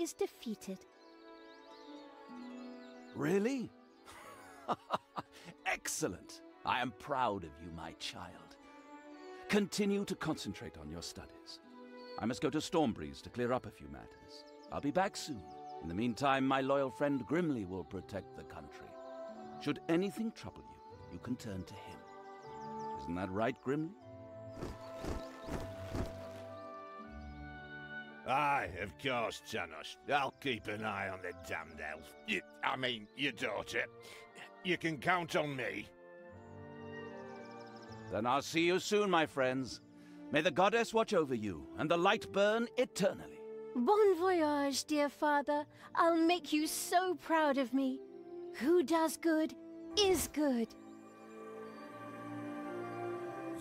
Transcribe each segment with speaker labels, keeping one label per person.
Speaker 1: is defeated.
Speaker 2: Really? Excellent. I am proud of you, my child. Continue to concentrate on your studies. I must go to Stormbreeze to clear up a few matters. I'll be back soon. In the meantime, my loyal friend Grimly will protect the country. Should anything trouble you, you can turn to him. Isn't that right, Grimly?
Speaker 3: Aye, of course, Tanos. I'll keep an eye on the damned elf. Your daughter. You can count on me.
Speaker 2: Then I'll see you soon, my friends. May the goddess watch over you, and the light burn eternally.
Speaker 1: Bon voyage, dear father. I'll make you so proud of me. Who does good is good.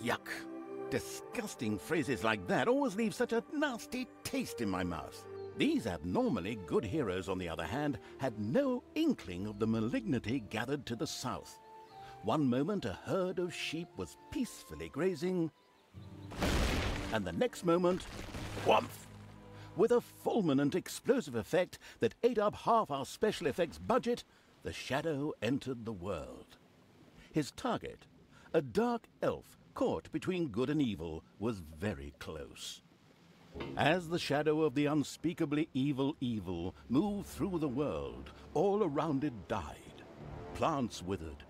Speaker 4: Yuck. Disgusting phrases like that always leave such a nasty taste in my mouth. These abnormally good heroes, on the other hand, had no inkling of the malignity gathered to the south. One moment a herd of sheep was peacefully grazing, and the next moment, whumph! With a fulminant explosive effect that ate up half our special effects budget, the Shadow entered the world. His target, a dark elf caught between good and evil, was very close. As the shadow of the unspeakably evil moved through the world, all around it died. Plants withered.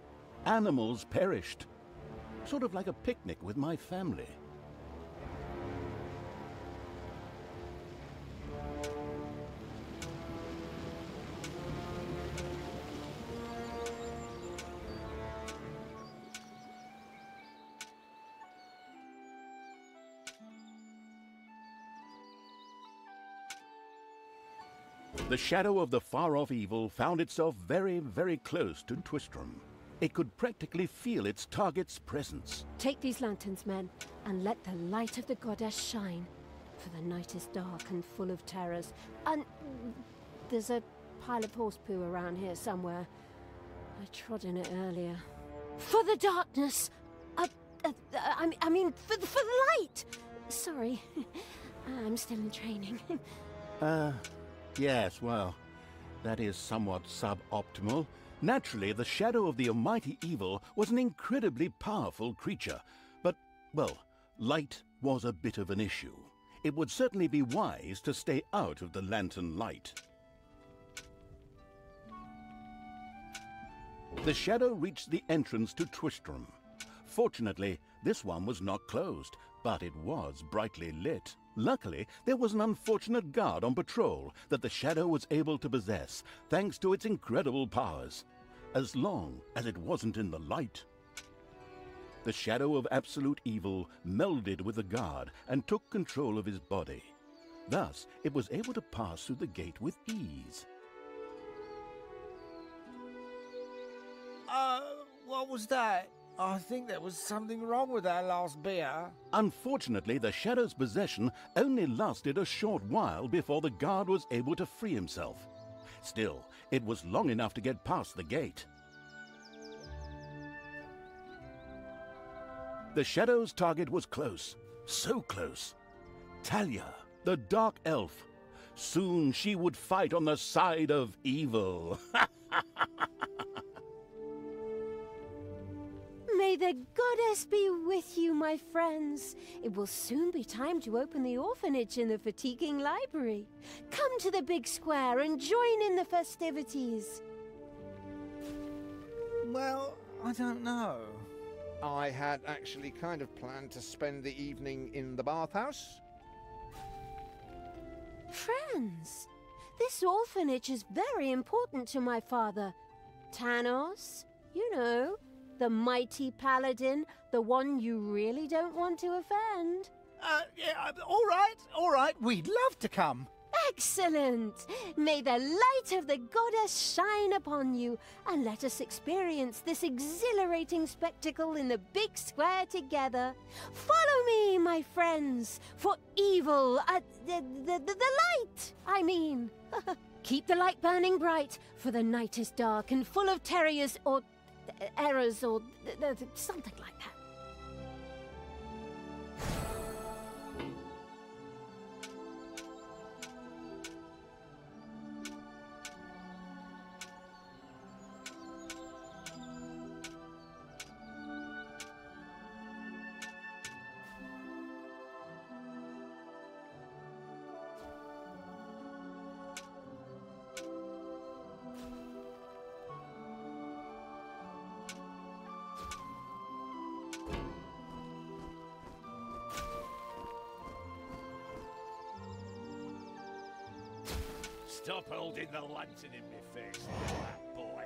Speaker 4: Animals perished. Sort of like a picnic with my family. The shadow of the far-off evil found itself very, very close to Twistram. It could practically feel its target's presence.
Speaker 1: Take these lanterns, men, and let the light of the goddess shine. For the night is dark and full of terrors. And there's a pile of horse poo around here somewhere. I trod in it earlier. For the darkness! I mean, for the light! Sorry, I'm still in training.
Speaker 4: Yes, well, that is somewhat suboptimal. Naturally, the shadow of the almighty evil was an incredibly powerful creature, but, well, light was a bit of an issue. It would certainly be wise to stay out of the lantern light. The shadow reached the entrance to Twistram. Fortunately, this one was not closed, but it was brightly lit. Luckily, there was an unfortunate guard on patrol that the shadow was able to possess, thanks to its incredible powers, as long as it wasn't in the light. The shadow of absolute evil melded with the guard and took control of his body. Thus, it was able to pass through the gate with ease.
Speaker 5: What was that? I think there was something wrong with our last beer.
Speaker 4: Unfortunately, the shadow's possession only lasted a short while before the guard was able to free himself. Still, it was long enough to get past the gate. The shadow's target was close, so close. Talia, the dark elf. Soon she would fight on the side of evil.
Speaker 1: May the goddess be with you, my friends. It will soon be time to open the orphanage in the fatiguing library. Come to the big square and join in the festivities.
Speaker 5: Well, I don't know.
Speaker 6: I had actually kind of planned to spend the evening in the bathhouse.
Speaker 1: Friends, this orphanage is very important to my father. Tanos, you know, the mighty paladin, the one you really don't want to offend.
Speaker 5: Yeah, all right, we'd love to come.
Speaker 1: Excellent! May the light of the goddess shine upon you, and let us experience this exhilarating spectacle in the big square together. Follow me, my friends, for evil, the light, I mean. Keep the light burning bright, for the night is dark and full of terrors or errors or something like that.
Speaker 3: Stop holding the lantern in my face, that boy.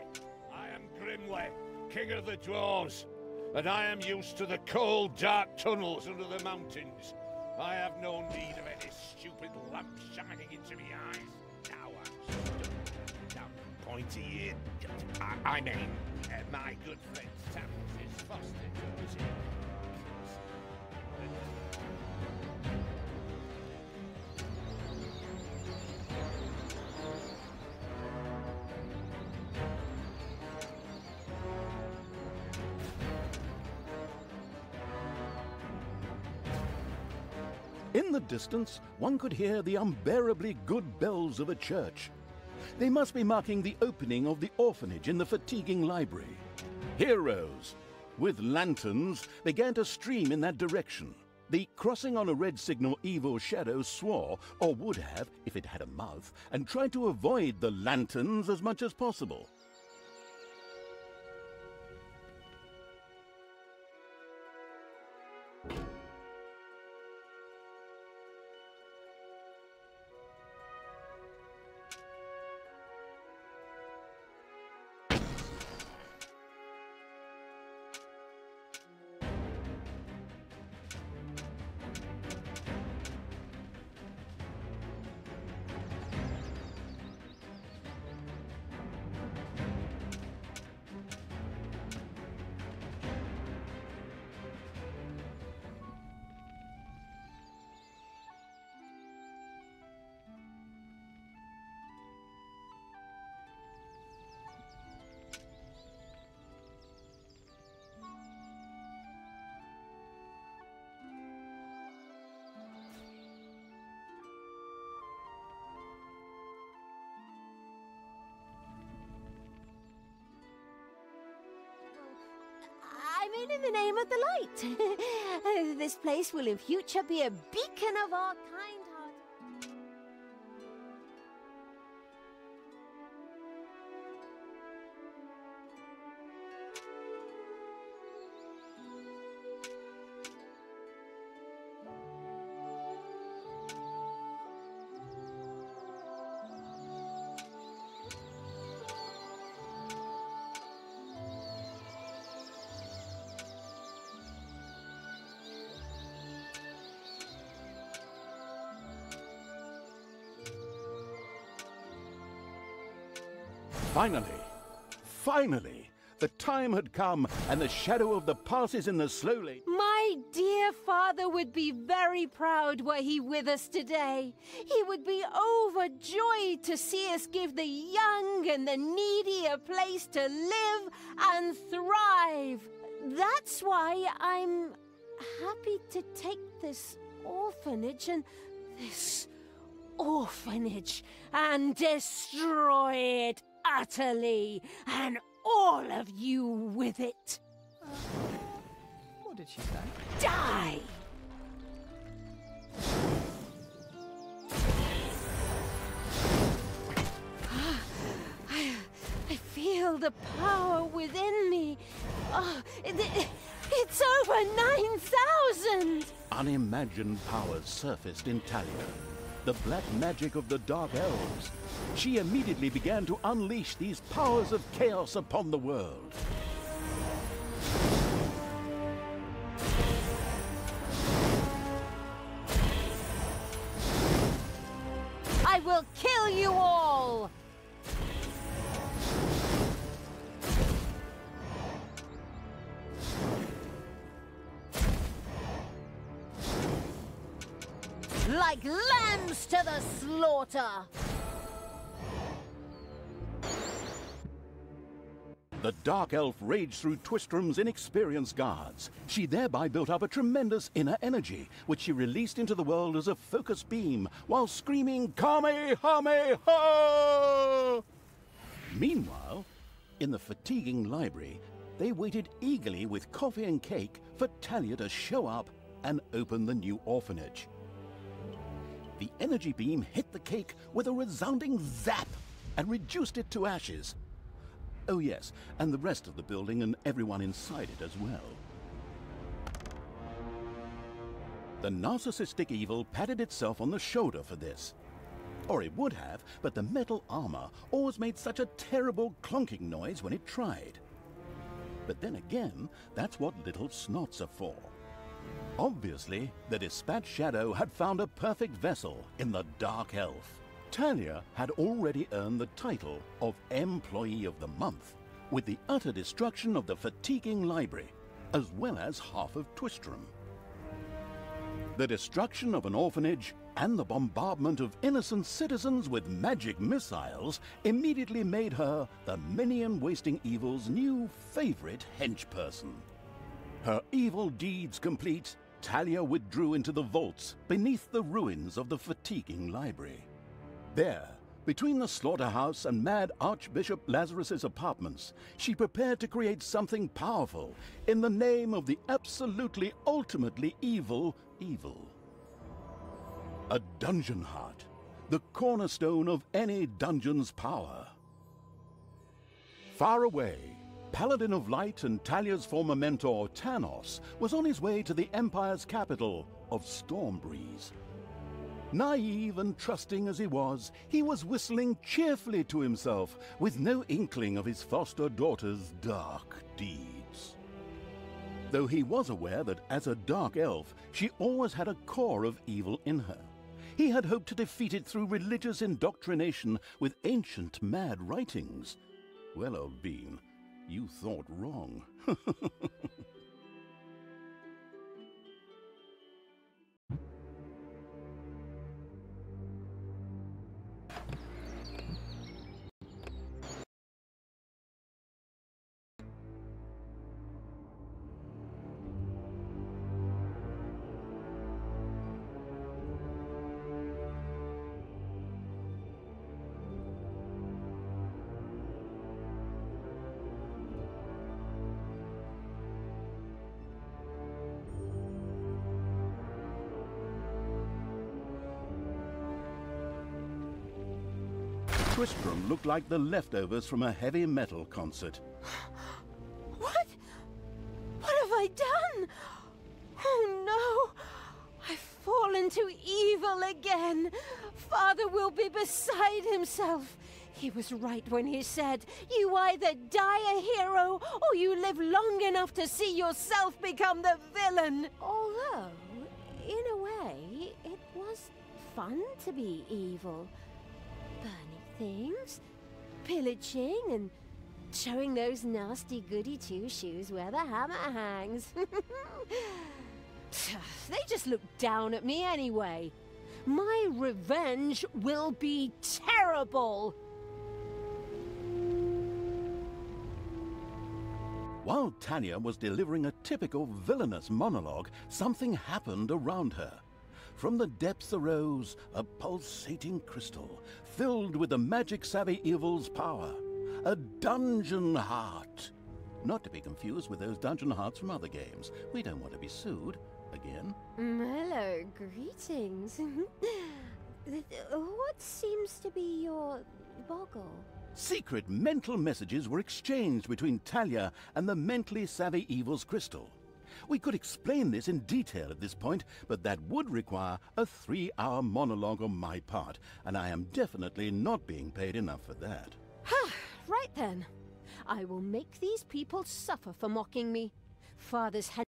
Speaker 3: I am Grimly, king of the dwarves, and I am used to the cold, dark tunnels under the mountains. I have no need of any stupid lamp shining into my eyes. Now I'm down pointy ear. I mean, my good friend Tammuz is foster towards him.
Speaker 4: In the distance, one could hear the unbearably good bells of a church. They must be marking the opening of the orphanage in the fatiguing library. Heroes, with lanterns, began to stream in that direction. The crossing on a red signal evil shadow swore, or would have if it had a mouth, and tried to avoid the lanterns as much as possible.
Speaker 1: I mean, in the name of the light. This place will in future be a beacon of our kind-hearted.
Speaker 4: Finally, the time had come, and the shadow of the passes in the slowly...
Speaker 1: My dear father would be very proud were he with us today. He would be overjoyed to see us give the young and the needy a place to live and thrive. That's why I'm happy to take this orphanage and destroy it utterly, and all of you with it.
Speaker 5: What did she say?
Speaker 1: Die! I feel the power within me. Oh, it's over 9,000!
Speaker 4: Unimagined powers surfaced in Talia. The black magic of the Dark Elves. She immediately began to unleash these powers of chaos upon the world.
Speaker 1: I will kill you all! Like lambs to the slaughter!
Speaker 4: The Dark Elf raged through Twistrom's inexperienced guards. She thereby built up a tremendous inner energy, which she released into the world as a focus beam, while screaming, Kamehameha! Meanwhile, in the fatiguing library, they waited eagerly with coffee and cake for Talia to show up and open the new orphanage. The energy beam hit the cake with a resounding zap and reduced it to ashes. Oh yes, and the rest of the building and everyone inside it as well. The narcissistic evil patted itself on the shoulder for this. Or it would have, but the metal armor always made such a terrible clonking noise when it tried. But then again, that's what little snots are for. Obviously, the Dispatch Shadow had found a perfect vessel in the Dark Elf. Talia had already earned the title of Employee of the Month, with the utter destruction of the fatiguing library, as well as half of Twistram. The destruction of an orphanage and the bombardment of innocent citizens with magic missiles immediately made her the minion-wasting evil's new favorite henchperson. Her evil deeds complete, Talia withdrew into the vaults beneath the ruins of the fatiguing library. There, between the slaughterhouse and Mad Archbishop Lazarus's apartments, she prepared to create something powerful in the name of the absolutely ultimately evil. A dungeon heart, the cornerstone of any dungeon's power. Far away, Paladin of Light and Talia's former mentor, Tanos, was on his way to the Empire's capital of Stormbreeze. Naive and trusting as he was whistling cheerfully to himself, with no inkling of his foster daughter's dark deeds. Though he was aware that as a dark elf, she always had a core of evil in her. He had hoped to defeat it through religious indoctrination with ancient mad writings. Well, old bean, you thought wrong. Twistram looked like the leftovers from a heavy metal concert.
Speaker 1: What? What have I done? Oh no! I've fallen to evil again. Father will be beside himself. He was right when he said, you either die a hero or you live long enough to see yourself become the villain. Although, in a way, it was fun to be evil. Burning things, pillaging, and showing those nasty goody two-shoes where the hammer hangs. They just look down at me anyway. My revenge will be terrible.
Speaker 4: While Talia was delivering a typical villainous monologue, something happened around her. From the depths arose a pulsating crystal, filled with the magic-savvy evil's power. A dungeon heart. Not to be confused with those dungeon hearts from other games. We don't want to be sued again.
Speaker 1: Hello, greetings. What seems to be your boggle?
Speaker 4: Secret mental messages were exchanged between Talia and the mentally savvy evil's crystal. We could explain this in detail at this point, but that would require a 3-hour monologue on my part, and I am definitely not being paid enough for that.
Speaker 1: Right then. I will make these people suffer for mocking me. Father's had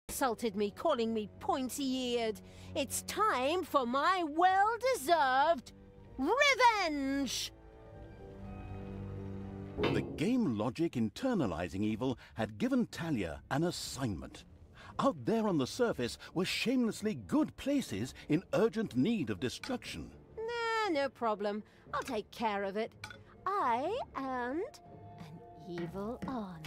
Speaker 1: insulted me, calling me pointy-eared. It's time for my well-deserved revenge!
Speaker 4: The game logic internalizing evil had given Talia an assignment. Out there on the surface were shamelessly good places in urgent need of destruction.
Speaker 1: Nah, no problem. I'll take care of it. I and an evil army.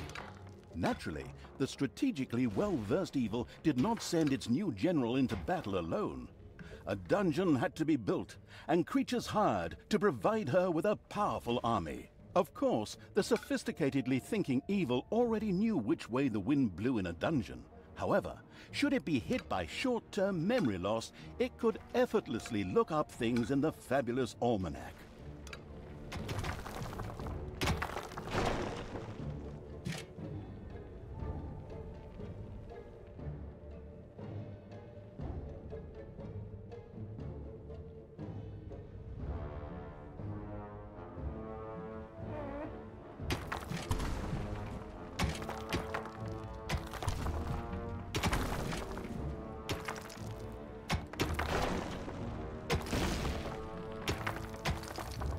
Speaker 4: Naturally, the strategically well-versed evil did not send its new general into battle alone. A dungeon had to be built, and creatures hired to provide her with a powerful army. Of course, the sophisticatedly thinking evil already knew which way the wind blew in a dungeon. However, should it be hit by short-term memory loss, it could effortlessly look up things in the fabulous almanac.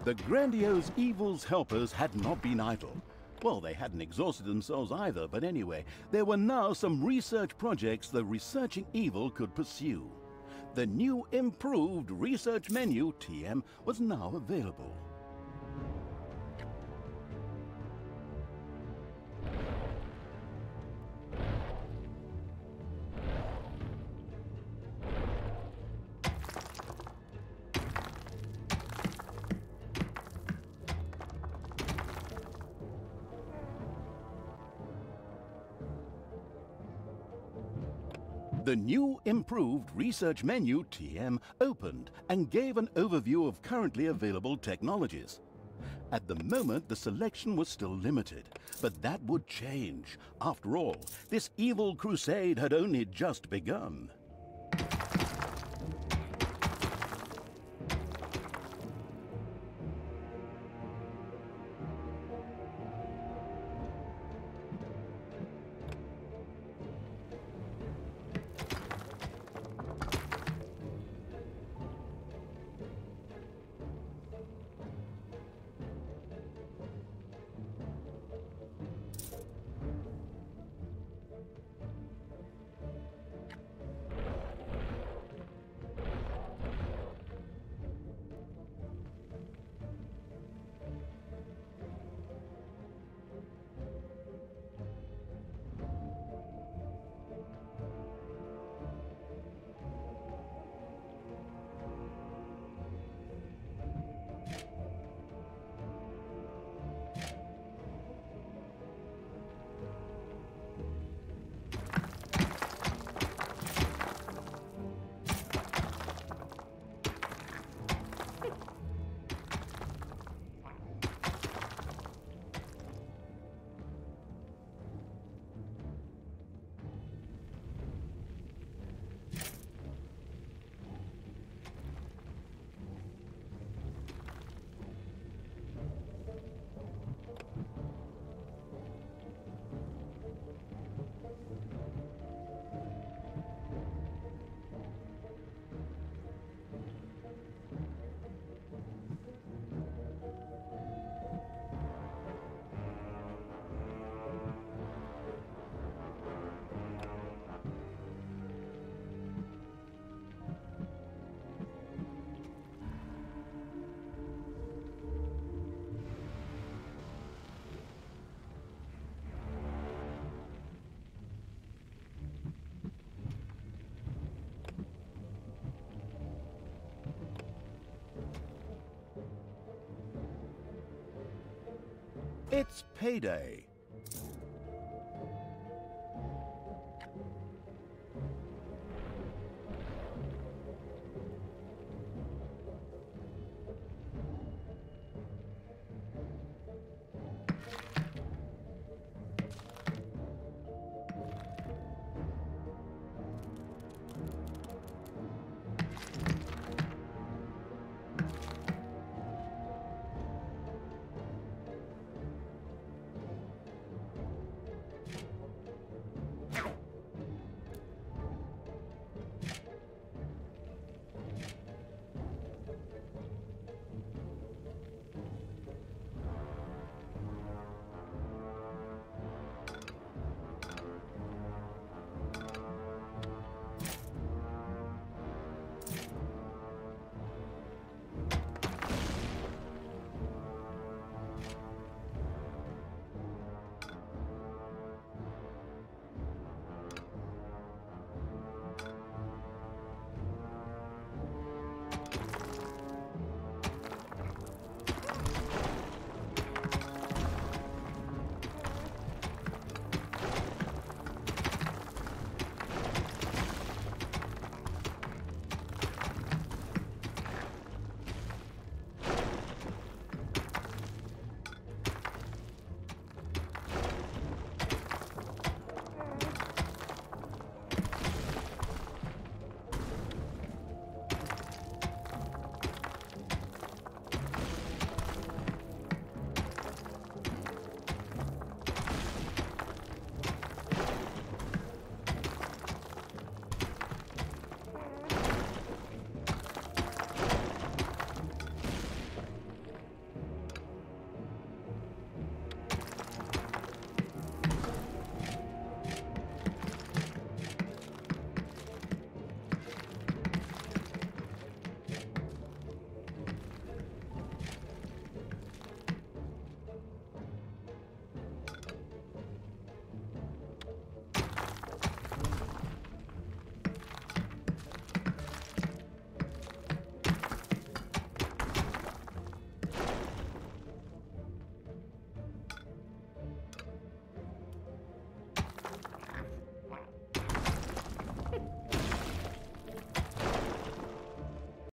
Speaker 4: The grandiose evil's helpers had not been idle. Well, they hadn't exhausted themselves either, but anyway, there were now some research projects the researching evil could pursue. The new improved research menu, TM, was now available. The new improved research menu, TM, opened and gave an overview of currently available technologies. At the moment, the selection was still limited, but that would change. After all, this evil crusade had only just begun. It's payday.